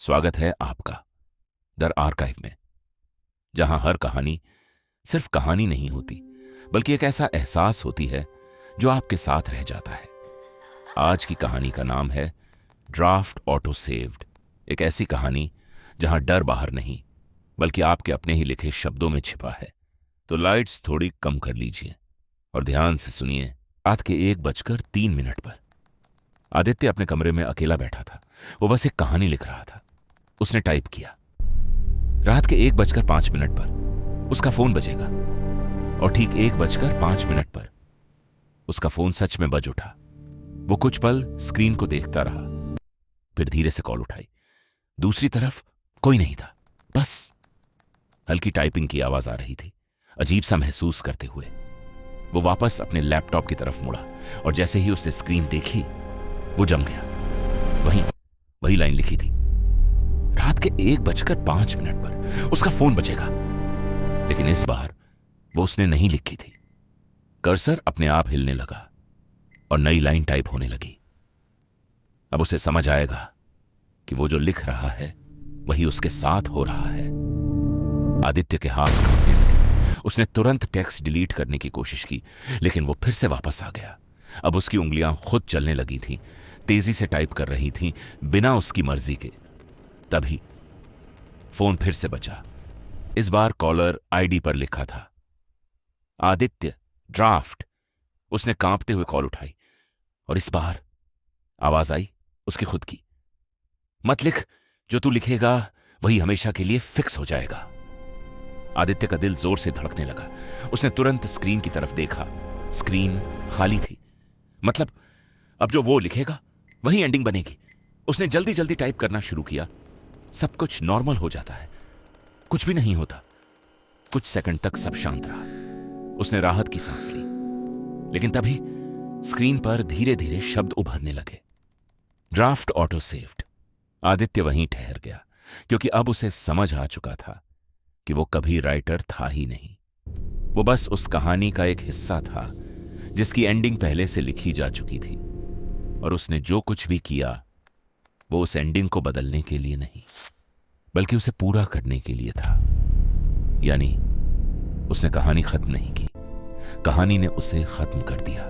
स्वागत है आपका दर आर्काइव में, जहां हर कहानी सिर्फ कहानी नहीं होती बल्कि एक ऐसा एहसास होती है जो आपके साथ रह जाता है। आज की कहानी का नाम है ड्राफ्ट ऑटो सेव्ड। एक ऐसी कहानी जहां डर बाहर नहीं बल्कि आपके अपने ही लिखे शब्दों में छिपा है। तो लाइट्स थोड़ी कम कर लीजिए और ध्यान से सुनिए। रात के 1:03 पर आदित्य अपने कमरे में अकेला बैठा था। वो बस एक कहानी लिख रहा था। उसने टाइप किया, रात के 1:05 पर उसका फोन बजेगा, और ठीक 1:05 पर उसका फोन सच में बज उठा। वो कुछ पल स्क्रीन को देखता रहा, फिर धीरे से कॉल उठाई। दूसरी तरफ कोई नहीं था, बस हल्की टाइपिंग की आवाज आ रही थी। अजीब सा महसूस करते हुए वो वापस अपने लैपटॉप की तरफ मुड़ा, और जैसे ही उसने स्क्रीन देखी वो जम गया। वही लाइन लिखी थी, रात के 1:05 पर उसका फोन बजेगा। लेकिन इस बार वो उसने नहीं लिखी थी। कर्सर अपने आप हिलने लगा और नई लाइन टाइप होने लगी। अब उसे समझ आएगा कि वो जो लिख रहा है वही उसके साथ हो रहा है। आदित्य के हाथ कांपने लगे। उसने तुरंत टेक्स्ट डिलीट करने की कोशिश की, लेकिन वो फिर से वापस आ गया। अब उसकी उंगलियां खुद चलने लगी थीं, तेजी से टाइप कर रही थीं, बिना उसकी मर्जी के। तभी फोन फिर से बजा। इस बार कॉलर आईडी पर लिखा था, आदित्य ड्राफ्ट। उसने कांपते हुए कॉल उठाई, और इस बार आवाज आई उसकी खुद की, मत लिख, जो तू लिखेगा वही हमेशा के लिए फिक्स हो जाएगा। आदित्य का दिल जोर से धड़कने लगा। उसने तुरंत स्क्रीन की तरफ देखा। स्क्रीन खाली थी। मतलब अब जो वो लिखेगा वही एंडिंग बनेगी। उसने जल्दी जल्दी टाइप करना शुरू किया। सब कुछ नॉर्मल हो जाता है, कुछ भी नहीं होता। कुछ सेकंड तक सब शांत रहा। उसने राहत की सांस ली, लेकिन तभी स्क्रीन पर धीरे धीरे शब्द उभरने लगे, ड्राफ्ट ऑटो सेव्ड। आदित्य वहीं ठहर गया, क्योंकि अब उसे समझ आ चुका था कि वो कभी राइटर था ही नहीं। वो बस उस कहानी का एक हिस्सा था जिसकी एंडिंग पहले से लिखी जा चुकी थी, और उसने जो कुछ भी किया वो उस एंडिंग को बदलने के लिए नहीं बल्कि उसे पूरा करने के लिए था। यानी उसने कहानी खत्म नहीं की, कहानी ने उसे खत्म कर दिया।